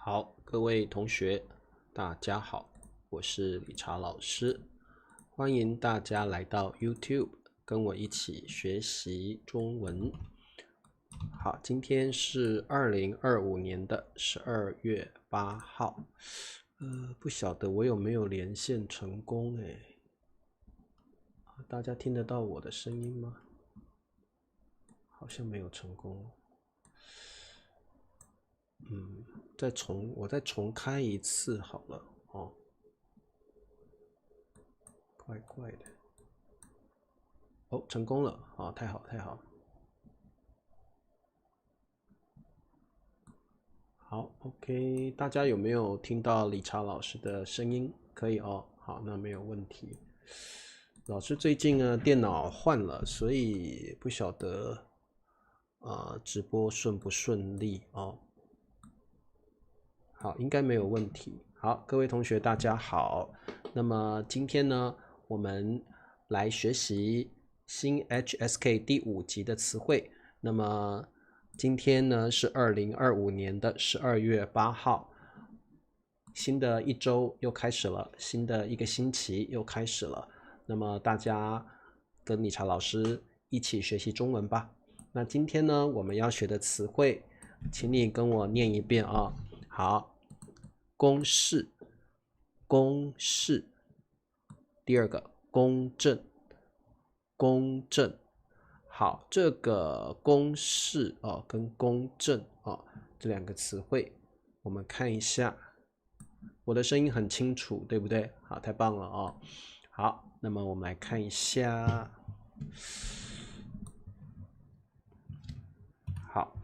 好，各位同学，大家好，我是理查老师，欢迎大家来到 YouTube， 跟我一起学习中文。好，今天是2025年的12月8号，不晓得我有没有连线成功哎？大家听得到我的声音吗？好像没有成功。我再重开一次好了哦。怪怪的。哦，成功了啊！太好太好。好 ，OK， 大家有没有听到理查老师的声音？可以哦，好，那没有问题。老师最近呢电脑换了，所以不晓得直播顺不顺利哦。好，应该没有问题。好，各位同学大家好。那么今天呢，我们来学习新 HSK 第5集的词汇。那么今天呢是2025年的12月8号，新的一周又开始了，新的一个星期又开始了。那么大家跟理查老师一起学习中文吧。那今天呢，我们要学的词汇，请你跟我念一遍啊。好，公式，公式。第二个，公正，公正。好，这个公式跟公正这两个词汇，我们看一下。我的声音很清楚，对不对？好，太棒了哦。好，那么我们来看一下。好，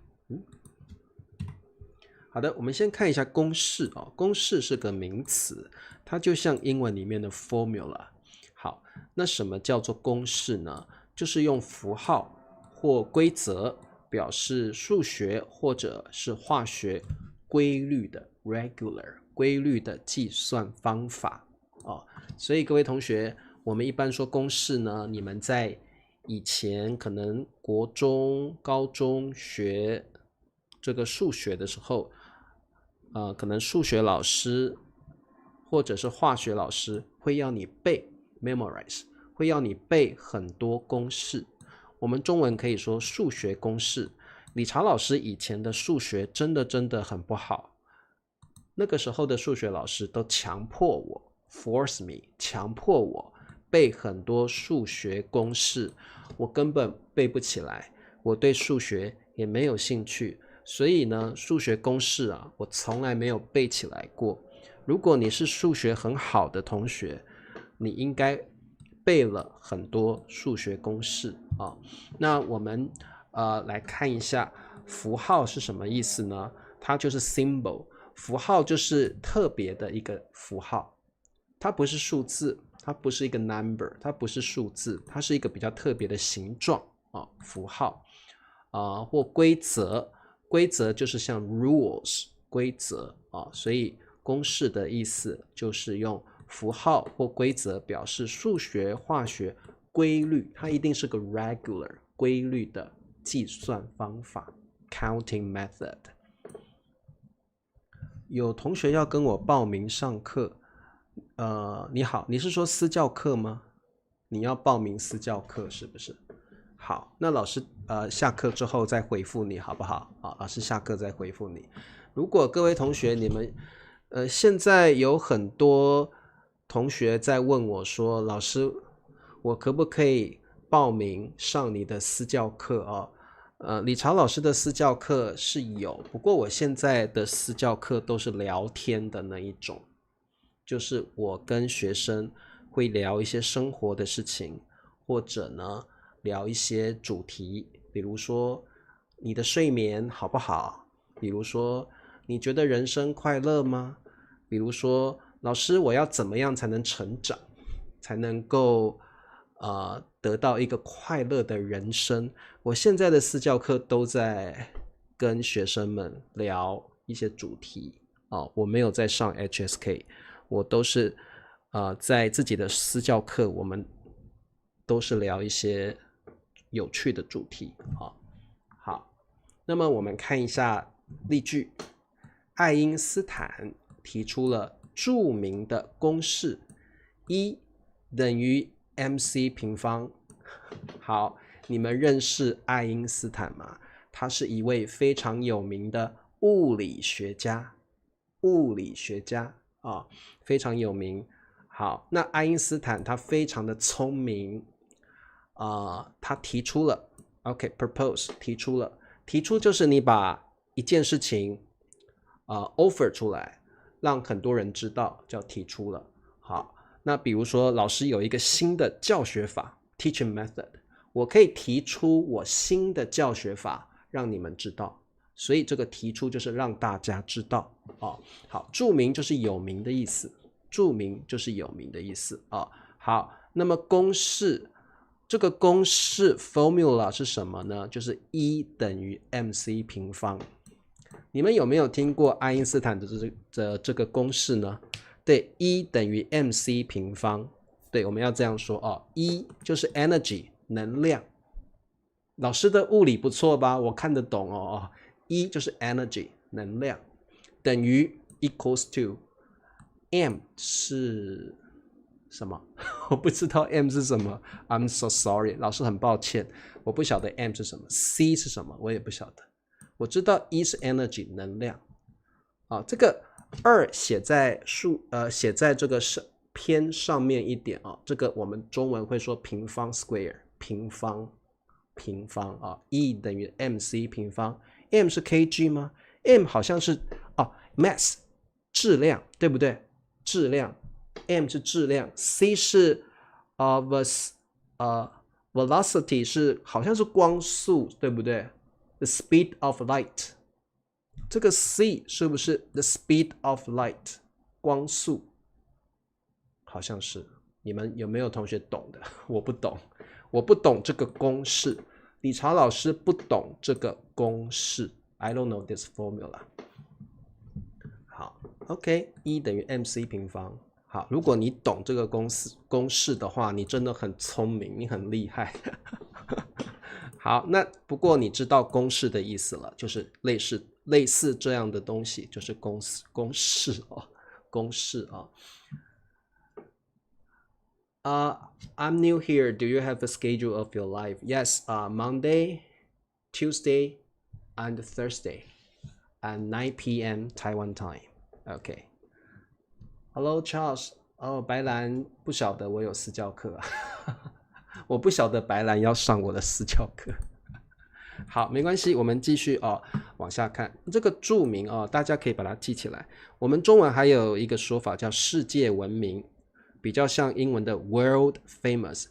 好的，我们先看一下公式哦。公式是个名词，它就像英文里面的 formula。好，那什么叫做公式呢？就是用符号或规则表示数学或者是化学规律的 regular 规律的计算方法哦。所以各位同学，我们一般说公式呢，你们在以前可能国中、高中学这个数学的时候，可能数学老师或者是化学老师会要你背 memorize， 会要你背很多公式。我们中文可以说数学公式。理查老师以前的数学真的很不好，那个时候的数学老师都强迫我 force me， 强迫我背很多数学公式，我根本背不起来，我对数学也没有兴趣，所以呢，数学公式我从来没有背起来过。如果你是数学很好的同学，你应该背了很多数学公式啊。那我们来看一下符号是什么意思呢？它就是 symbol， 符号就是特别的一个符号，它不是数字，它不是一个 number， 它不是数字，它是一个比较特别的形状符号或规则，规则就是像 rules 规则所以公式的意思就是用符号或规则表示数学、化学规律，它一定是个 regular 规律的计算方法 counting method。 有同学要跟我报名上课，你好，你是说私教课吗？你要报名私教课是不是？好，那老师下课之后再回复你好不好？老师下课再回复你。如果各位同学你们现在有很多同学在问我说，老师我可不可以报名上你的私教课理查老师的私教课是有，不过我现在的私教课都是聊天的那一种，就是我跟学生会聊一些生活的事情，或者呢聊一些主题，比如说你的睡眠好不好，比如说你觉得人生快乐吗，比如说老师我要怎么样才能成长，才能够得到一个快乐的人生。我现在的私教课都在跟学生们聊一些主题我没有在上 HSK， 我都是在自己的私教课，我们都是聊一些有趣的主题好，那么我们看一下例句。爱因斯坦提出了著名的公式 E 等于 mc 平方。好，你们认识爱因斯坦吗？他是一位非常有名的物理学家，非常有名。好，那爱因斯坦他非常的聪明，他提出了 propose 提出就是你把一件事情offer 出来，让很多人知道，叫提出了。好，那比如说老师有一个新的教学法 teaching method， 我可以提出我新的教学法让你们知道，所以这个提出就是让大家知道。好，著名就是有名的意思，好，那么公式，这个公式 formula 是什么呢？就是 E 等于 mc 平方。你们有没有听过爱因斯坦的这个公式呢？对， E 等于 mc 平方。对，我们要这样说E 就是 energy 能量。老师的物理不错吧？我看得懂E 就是 energy 能量，等于 equals to m 是什么？我不知道 m 是什么 ，I'm so sorry， 老师很抱歉，我不晓得 m 是什么 ，c 是什么，我也不晓得。我知道 E 是 energy 能量，这个2写在这个偏上面一点这个我们中文会说平方 square 平方E 等于 mc 平方 ，m 是 kg 吗 ？m 好像是mass 质量，对不对？质量 m 是质量 ，c 是velocity 是好像是光速，对不对？ The speed of light， 这个 c 是不是 the speed of light 光速？好像是。你们有没有同学懂的？我不懂这个公式。理查老师不懂这个公式。I don't know this formula。好 ，OK， E 等于 mc 平方。好，如果你懂这个公式的话，你真的很聪明，你很厉害。好，那不过你知道公式的意思了，就是类似这样的东西，就是公式。I'm new here. Do you have a schedule of your life? Yes, Monday, Tuesday, and Thursday at 9 p.m. Taiwan time. Okay. Hello, Charles. 白兰不晓得我有私教课我不晓得白兰要上我的私教课。好，没关系，我们继续往下看。这个著名大家可以把它记起来。我们中文还有一个说法叫世界闻名，比较像英文的 world famous，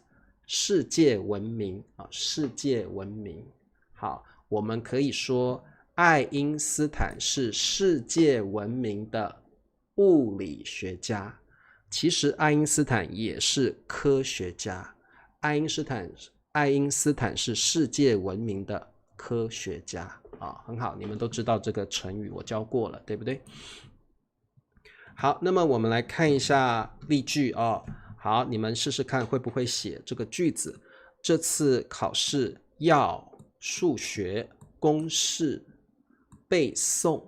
世界闻名世界闻名。好，我们可以说爱因斯坦是世界闻名的物理学家。其实爱因斯坦也是科学家，爱因斯坦是世界闻名的科学家很好，你们都知道这个成语，我教过了，对不对？好，那么我们来看一下例句好，你们试试看会不会写这个句子。这次考试要数学公式背诵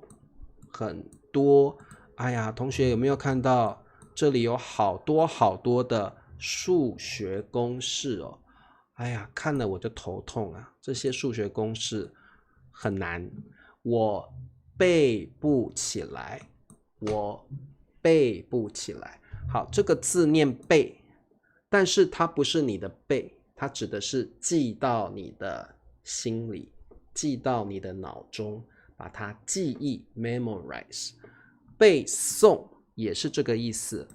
很多。哎呀，同学有没有看到这里有好多的数学公式哎呀，看了我就头痛啊！这些数学公式很难，我背不起来。好，这个字念背，但是它不是你的背，它指的是记到你的心里，记到你的脑中，把它记忆 memorize。背诵也是这个意思。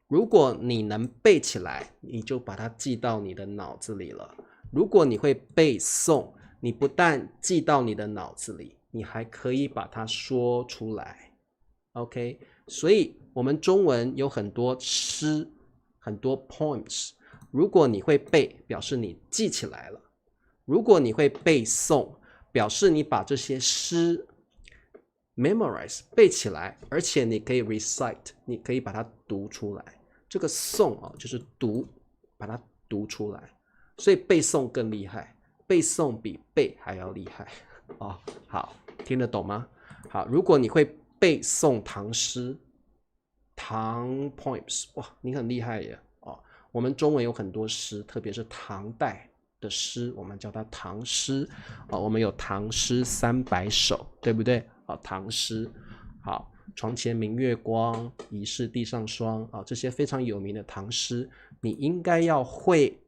如果你能背起来，你就把它记到你的脑子里了。如果你会背诵，你不但记到你的脑子里，你还可以把它说出来。OK， 所以我们中文有很多诗，很多 poems。如果你会背，表示你记起来了；如果你会背诵，表示你把这些诗 memorize 背起来，而且你可以 recite， 你可以把它读出来。这个诵就是读，把它读出来。所以背诵更厉害，背诵比背还要厉害好，听得懂吗？好，如果你会背诵唐诗，唐 poems， 哇，你很厉害耶哦。我们中文有很多诗，特别是唐代的诗，我们叫它唐诗哦。我们有唐诗300首，对不对？哦，唐诗。好，床前明月光，疑是地上霜啊，这些非常有名的唐诗，你应该要会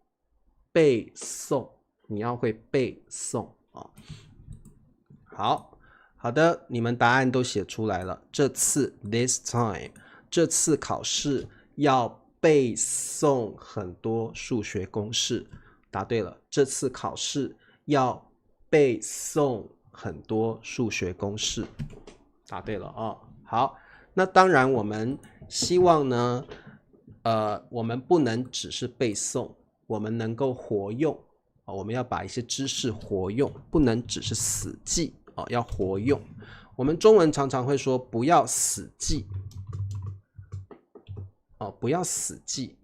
背诵，你要会背诵啊。好的，你们答案都写出来了。这次 this time， 这次考试要背诵很多数学公式。答对了，这次考试要背诵很多数学公式。答对了哦。好，那当然我们希望呢，我们不能只是背诵，我们能够活用。我们要把一些知识活用，不能只是死记。要活用。我们中文常常会说不要死记，不要死记。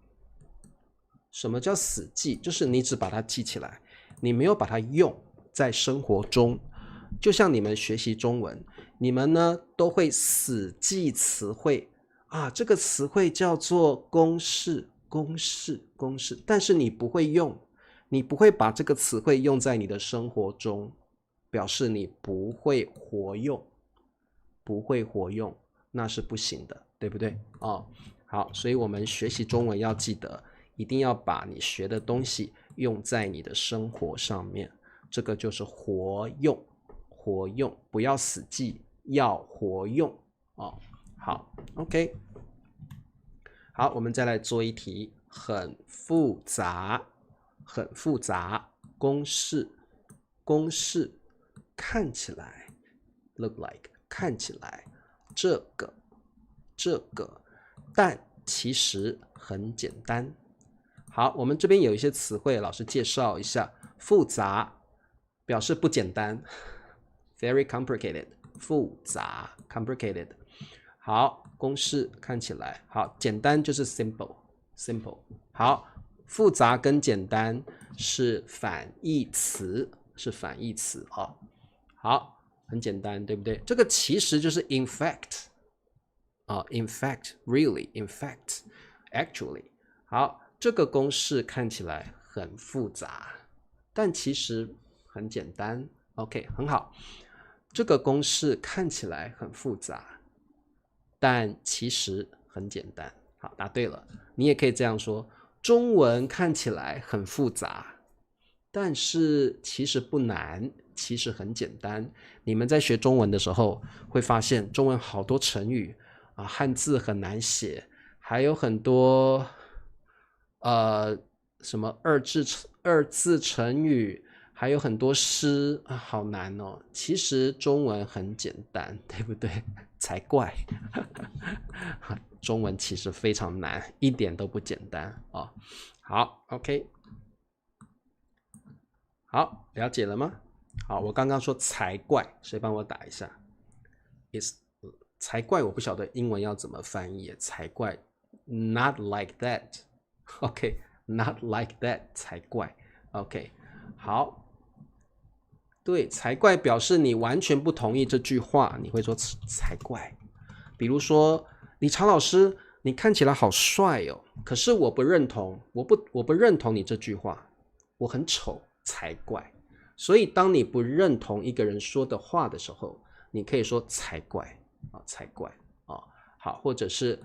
什么叫死记？就是你只把它记起来，你没有把它用在生活中。就像你们学习中文，你们呢都会死记词汇啊，这个词汇叫做公式，公式，公式，但是你不会用，你不会把这个词汇用在你的生活中。表示你不会活用，不会活用，那是不行的，对不对？好，所以我们学习中文要记得，一定要把你学的东西用在你的生活上面，这个就是活用，活用，不要死记，要活用好 ，OK， 好，我们再来做一题，很复杂，很复杂，公式，公式。看起来 look like 看起来这个，但其实很简单。好，我们这边有一些词汇，老师介绍一下。复杂表示不简单 ，very complicated， 复杂 complicated。好，公式看起来好，简单就是 simple。好，复杂跟简单是反义词，是反义词啊。好，很简单，对不对？这个其实就是 in fact in fact really in fact actually。好，这个公式看起来很复杂，但其实很简单。OK， 很好。这个公式看起来很复杂，但其实很简单。好，答对了。你也可以这样说：中文看起来很复杂，但是其实不难。其实很简单，你们在学中文的时候会发现中文好多成语啊，汉字很难写，还有很多什么二字成语，还有很多诗啊，好难哦。其实中文很简单，对不对？才怪中文其实非常难，一点都不简单哦。好 OK， 好，了解了吗？好，我刚刚说才怪，谁帮我打一下 ？Is 才怪，我不晓得英文要怎么翻译。才怪 ，not like that。OK，not like that， 才怪。OK， 好，对，才怪表示你完全不同意这句话，你会说才怪。比如说，理查老师，你看起来好帅哦，可是我不认同，我不认同你这句话，我很丑，才怪。所以当你不认同一个人说的话的时候，你可以说才怪啊，才怪啊。好，或者是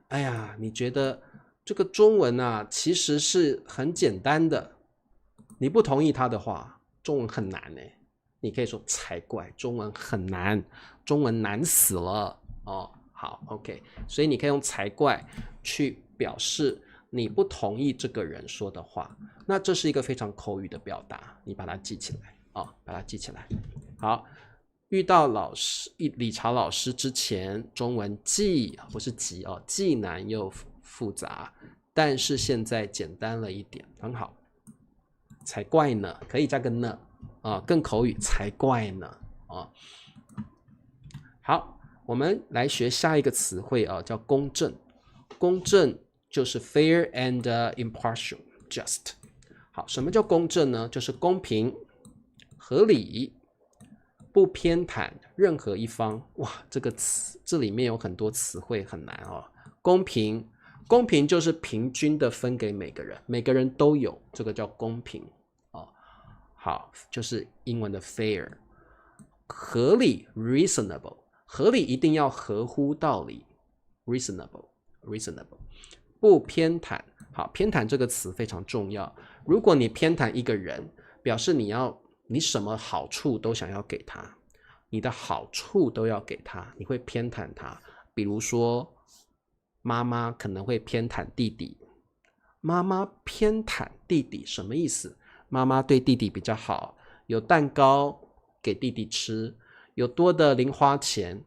哎呀，你觉得这个中文啊其实是很简单的，你不同意他的话，中文很难欸，你可以说才怪，中文很难，中文难死了哦。好 OK， 所以你可以用才怪去表示你不同意这个人说的话，那这是一个非常口语的表达，你把它记起来把它记起来。好，遇到理查老师之前，中文既不是既难又复杂，但是现在简单了一点，很好。才怪呢，可以加个呢更口语，才怪呢好，我们来学下一个词汇叫公正。公正就是 fair and impartial just。好，什么叫公正呢？就是公平、合理、不偏袒任何一方。哇，这个词这里面有很多词汇很难哦。公平，公平就是平均的分给每个人，每个人都有，这个叫公平哦。好，就是英文的 fair。合理 reasonable， 合理一定要合乎道理 reasonable。不偏袒，好，偏袒这个词非常重要。如果你偏袒一个人，表示你什么好处都想要给他，你的好处都要给他，你会偏袒他。比如说妈妈可能会偏袒弟弟，妈妈偏袒弟弟什么意思？妈妈对弟弟比较好，有蛋糕给弟弟吃，有多的零花钱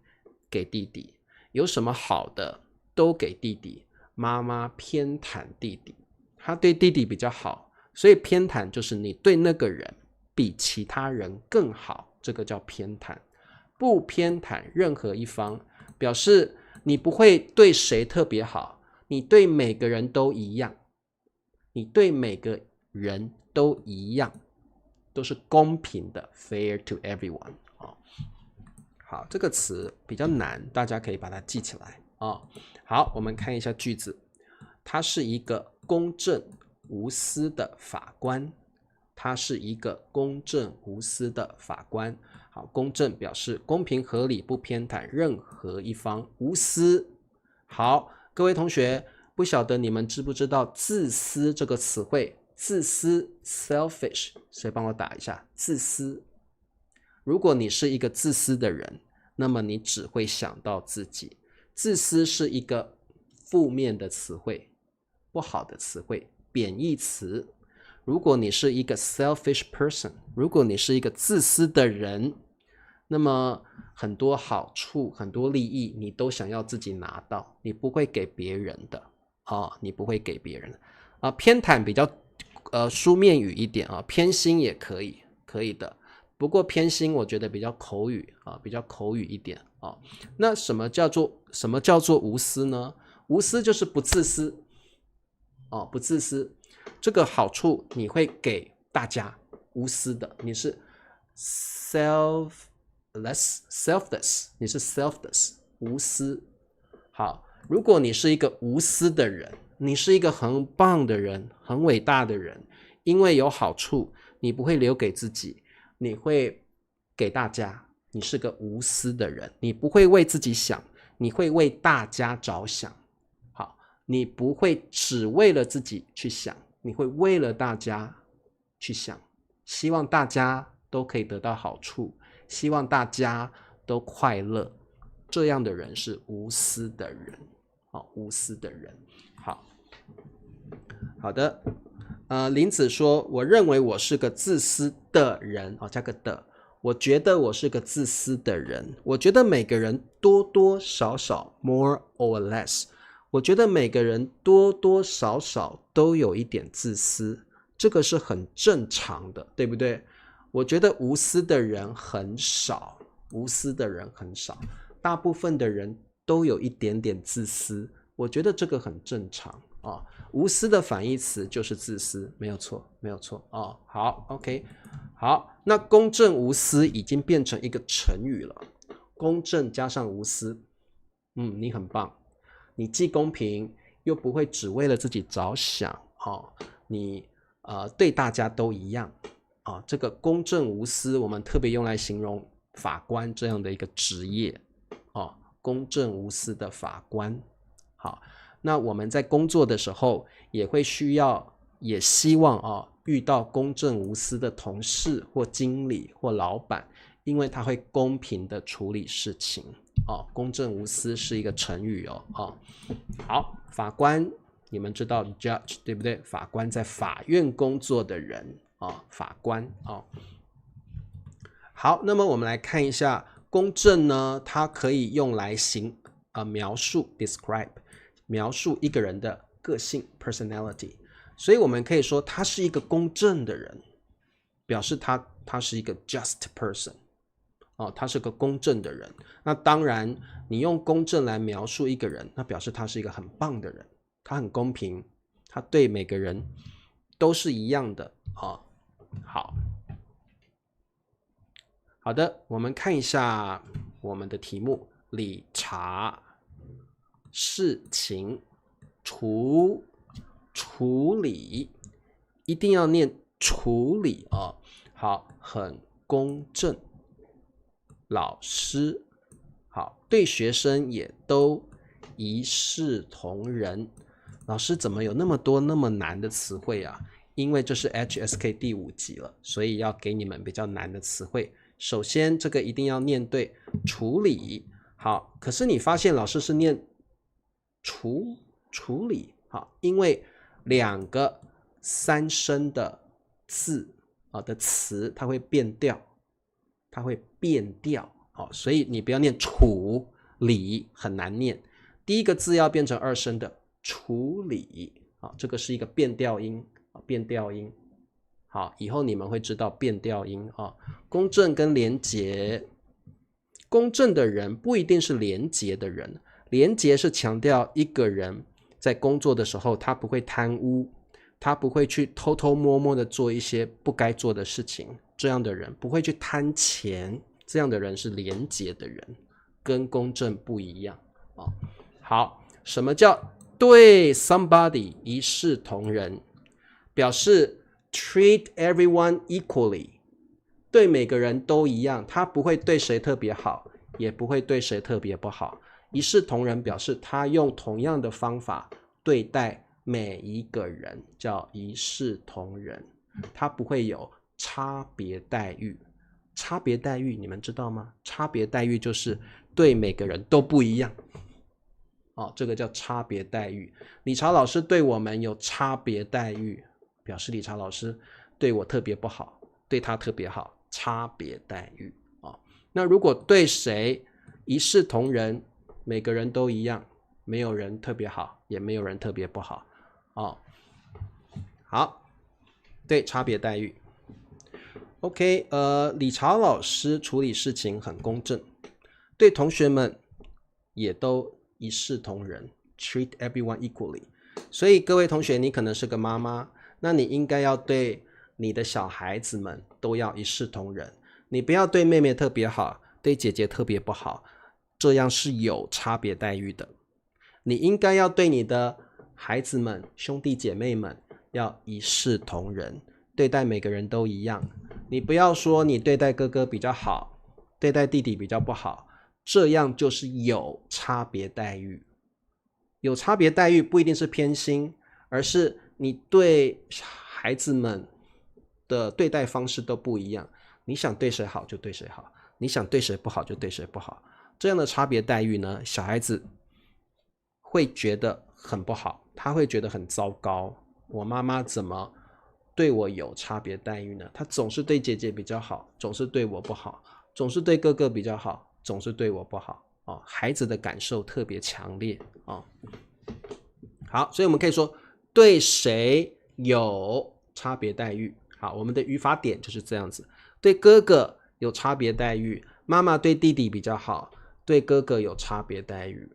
给弟弟，有什么好的都给弟弟。妈妈偏袒弟弟，他对弟弟比较好，所以偏袒就是你对那个人比其他人更好，这个叫偏袒。不偏袒任何一方，表示你不会对谁特别好，你对每个人都一样，你对每个人都一样，都是公平的 fair to everyone。好，这个词比较难，大家可以把它记起来好，我们看一下句子，他是一个公正无私的法官，他是一个公正无私的法官。好，公正表示公平合理，不偏袒任何一方，无私。好，各位同学，不晓得你们知不知道自私这个词汇？自私 selfish， 谁帮我打一下？自私。如果你是一个自私的人，那么你只会想到自己。自私是一个负面的词汇，不好的词汇，贬义词。如果你是一个 selfish person， 如果你是一个自私的人，那么很多好处很多利益你都想要自己拿到，你不会给别人的你不会给别人的偏袒比较书面语一点偏心也可以的，不过偏心我觉得比较口语比较口语一点那什么叫做无私呢？无私就是不自私不自私，这个好处你会给大家，无私的，你是 selfless， 你是 selfless， 无私。好，如果你是一个无私的人，你是一个很棒的人，很伟大的人，因为有好处，你不会留给自己，你会给大家，你是个无私的人，你不会为自己想，你会为大家着想。好，你不会只为了自己去想，你会为了大家去想，希望大家都可以得到好处，希望大家都快乐，这样的人是无私的人无私的人。好的林子说，我认为我是个自私的人加个的，我觉得我是个自私的人。我觉得每个人多多少少 more or less， 我觉得每个人多多少少都有一点自私，这个是很正常的，对不对？我觉得无私的人很少，大部分的人都有一点点自私，我觉得这个很正常无私的反义词就是自私，没有错好 OK， 好，那公正无私已经变成一个成语了，公正加上无私你很棒，你既公平又不会只为了自己着想你对大家都一样这个公正无私我们特别用来形容法官这样的一个职业公正无私的法官。好，那我们在工作的时候也会也希望遇到公正无私的同事或经理或老板，因为他会公平的处理事情公正无私是一个成语好，法官你们知道 judge 对不对？法官在法院工作的人法官好，那么我们来看一下公正呢，它可以用来描述 describe， 描述一个人的个性 personality， 所以我们可以说他是一个公正的人，表示他是一个 just person他是个公正的人。那当然你用公正来描述一个人，那表示他是一个很棒的人，他很公平，他对每个人都是一样的好，好的，我们看一下我们的题目：理查事情处理，一定要念处理哦。好，很公正。老师，好，对学生也都一视同仁。老师怎么有那么多那么难的词汇啊？因为这是 HSK 第5集了，所以要给你们比较难的词汇。首先，这个一定要念对，处理。好，可是你发现老师是念处理，好，因为2个3声的字的词，它会变调，好，所以你不要念处理，很难念。第一个字要变成2声的处理，好，这个是一个变调音，好，以后你们会知道变调音啊。公正跟廉洁，公正的人不一定是廉洁的人，廉洁是强调一个人在工作的时候，他不会贪污，他不会去偷偷摸摸的做一些不该做的事情，这样的人不会去贪钱，这样的人是廉洁的人，跟公正不一样啊。好，什么叫对 somebody 一视同仁？表示 treat everyone equally， 对每个人都一样，他不会对谁特别好，也不会对谁特别不好。一视同仁表示他用同样的方法对待每一个人，叫一视同仁，他不会有差别待遇。差别待遇你们知道吗？差别待遇就是对每个人都不一样。这个叫差别待遇。理查老师对我们有差别待遇，表示理查老师对我特别不好，对他特别好，差别待遇。那如果对谁一视同仁，每个人都一样，没有人特别好，也没有人特别不好。好，对，差别待遇。OK， 理查老师处理事情很公正，对同学们也都一视同仁 ，treat everyone equally。所以各位同学，你可能是个妈妈，那你应该要对你的小孩子们都要一视同仁，你不要对妹妹特别好，对姐姐特别不好，这样是有差别待遇的。你应该要对你的孩子们、兄弟姐妹们要一视同仁，对待每个人都一样。你不要说你对待哥哥比较好，对待弟弟比较不好，这样就是有差别待遇。有差别待遇不一定是偏心，而是你对孩子们的对待方式都不一样。你想对谁好就对谁好，你想对谁不好就对谁不好。这样的差别待遇呢，小孩子会觉得很不好，他会觉得很糟糕。我妈妈怎么对我有差别待遇呢？他总是对姐姐比较好，总是对我不好，总是对哥哥比较好，总是对我不好。孩子的感受特别强烈。好，所以我们可以说对谁有差别待遇。好，我们的语法点就是这样子。对哥哥有差别待遇，妈妈对弟弟比较好，对哥哥有差别待遇。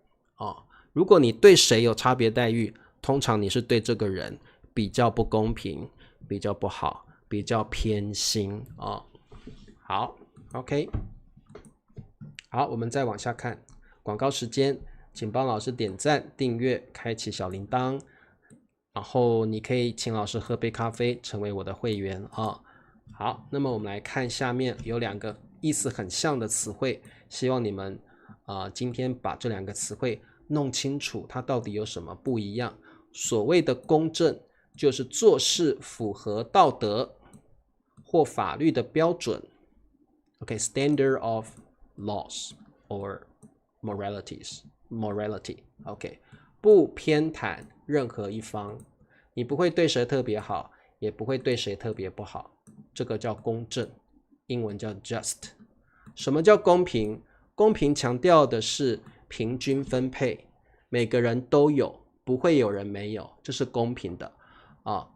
如果你对谁有差别待遇，通常你是对这个人比较不公平，比较不好，比较偏心。好 OK， 好，我们再往下看广告时间，请帮老师点赞、订阅、开启小铃铛，然后你可以请老师喝杯咖啡，成为我的会员。好，那么我们来看下面有2个意思很像的词汇，希望你们今天把这2个词汇弄清楚它到底有什么不一样。所谓的公正就是做事符合道德或法律的标准。Standard of laws or morality. OK， 不偏袒任何一方，你不会对谁特别好，也不会对谁特别不好，这个叫公正，英文叫 just。 什么叫公平？公平强调的是平均分配，每个人都有，不会有人没有，这是公平的。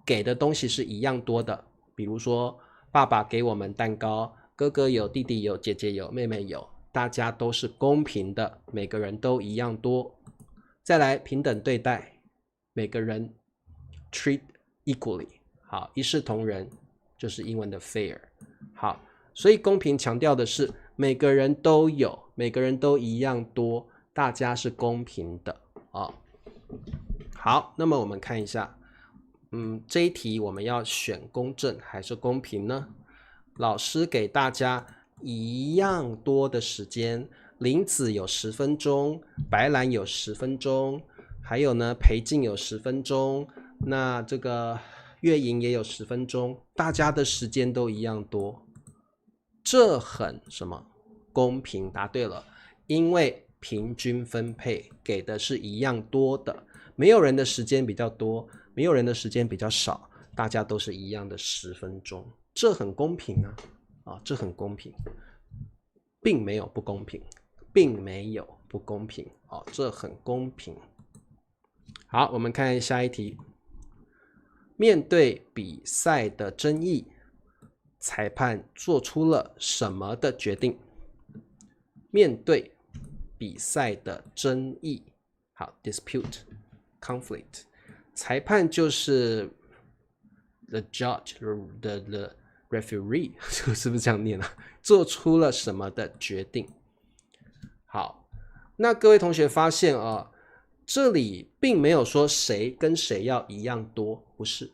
给的东西是一样多的，比如说爸爸给我们蛋糕，哥哥有，弟弟有，姐姐有，妹妹有，大家都是公平的，每个人都一样多。再来平等对待，每个人 treat equally。好，一视同仁就是英文的 fair。好，所以公平强调的是每个人都有，每个人都一样多，大家是公平的啊。好，那么我们看一下，这一题我们要选公正还是公平呢？老师给大家一样多的时间，林子有10分钟，白兰有10分钟，还有呢裴静有10分钟，那这个月莹也有10分钟，大家的时间都一样多，这很什么？公平，答对了，因为平均分配给的是一样多的，没有人的时间比较多，没有人的时间比较少，大家都是一样的10分钟，这很公平啊，这很公平，并没有不公平，并没有不公平啊，这很公平。好，我们看下一题。面对比赛的争议，裁判做出了什么的决定？面对比赛的争议，好 ，dispute conflict， 裁判就是 the judge the referee 是不是这样念啊？做出了什么的决定？好，那各位同学发现啊，这里并没有说谁跟谁要一样多，不是，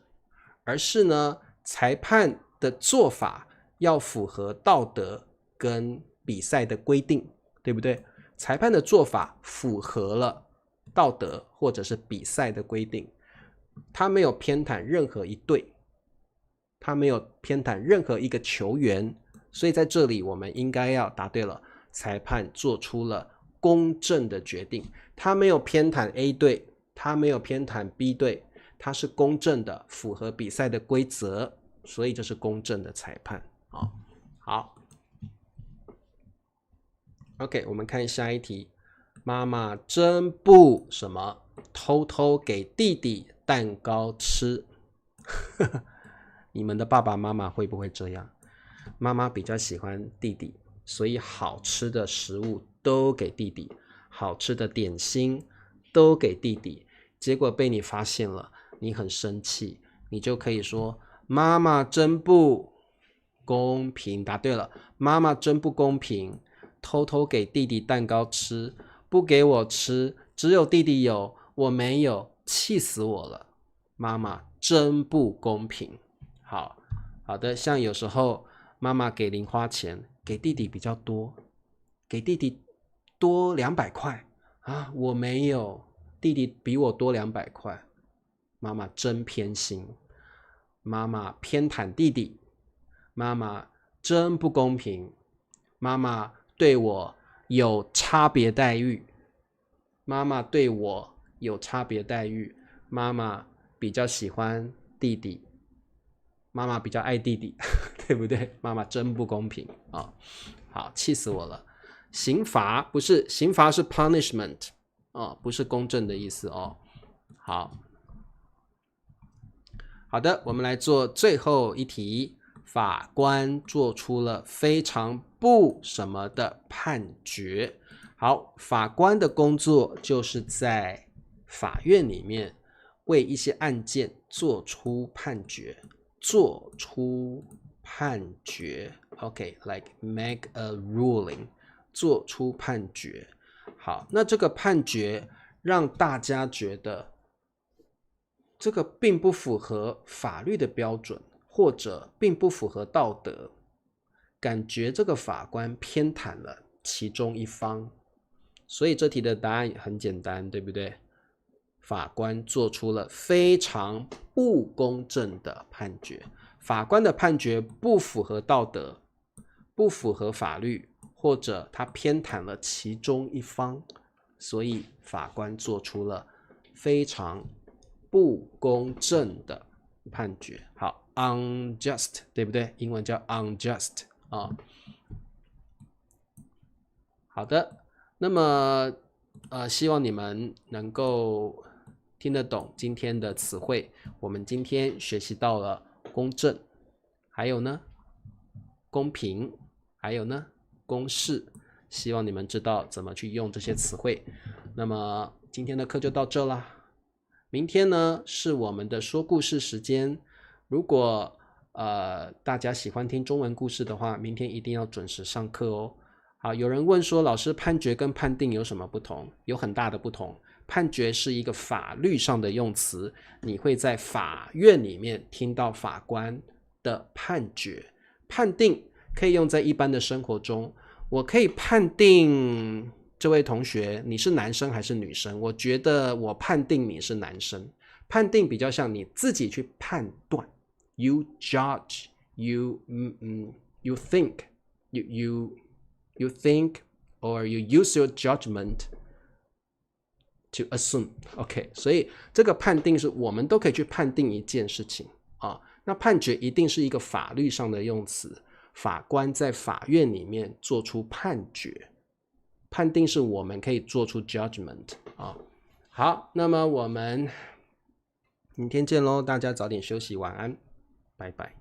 而是呢，裁判的做法要符合道德跟比赛的规定，对不对？裁判的做法符合了道德或者是比赛的规定，他没有偏袒任何一队，他没有偏袒任何一个球员，所以在这里我们应该要答对了，裁判做出了公正的决定，他没有偏袒 A 队，他没有偏袒 B 队，他是公正的，符合比赛的规则，所以这是公正的裁判。好 OK， 我们看下一题。妈妈真不什么偷偷给弟弟蛋糕吃你们的爸爸妈妈会不会这样？妈妈比较喜欢弟弟，所以好吃的食物都给弟弟，好吃的点心都给弟弟，结果被你发现了，你很生气，你就可以说妈妈真不公平。答对了，妈妈真不公平，偷偷给弟弟蛋糕吃，不给我吃，只有弟弟有，我没有，气死我了，妈妈真不公平。好的，像有时候妈妈给零花钱，给弟弟比较多，给弟弟多200块啊，我没有，弟弟比我多200块，妈妈真偏心，妈妈偏袒弟弟，妈妈真不公平，妈妈对我有差别待遇，妈妈对我有差别待遇，妈妈比较喜欢弟弟，妈妈比较爱弟弟对不对？妈妈真不公平啊！好，气死我了。刑罚不是，刑罚是 punishment 不是公正的意思哦。好的，我们来做最后一题。法官做出了非常不什么的判决。好，法官的工作就是在法院里面为一些案件做出判决。OK，like make a ruling， 做出判决。好，那这个判决让大家觉得这个并不符合法律的标准，或者并不符合道德，感觉这个法官偏袒了其中一方，所以这题的答案很简单，对不对？法官做出了非常不公正的判决，法官的判决不符合道德，不符合法律，或者他偏袒了其中一方，所以法官做出了非常不公正的判决。好 unjust 对不对？英文叫 unjust 好的，那么希望你们能够听得懂今天的词汇。我们今天学习到了公正，还有呢公平，还有呢公式，希望你们知道怎么去用这些词汇。那么今天的课就到这啦。明天呢是我们的说故事时间，如果大家喜欢听中文故事的话，明天一定要准时上课哦。好，有人问说，老师，判决跟判定有什么不同？有很大的不同。判决是一个法律上的用词，你会在法院里面听到法官的判决。判定可以用在一般的生活中，我可以判定这位同学你是男生还是女生，我觉得我判定你是男生。判定比较像你自己去判断 ，you judge, you think, you think or you use your judgment to assume. OK， 所以这个判定是我们都可以去判定一件事情啊。那判决一定是一个法律上的用词，法官在法院里面做出判决，判定是我们可以做出 judgment 啊。好，那么我们明天见喽，大家早点休息，晚安，拜拜。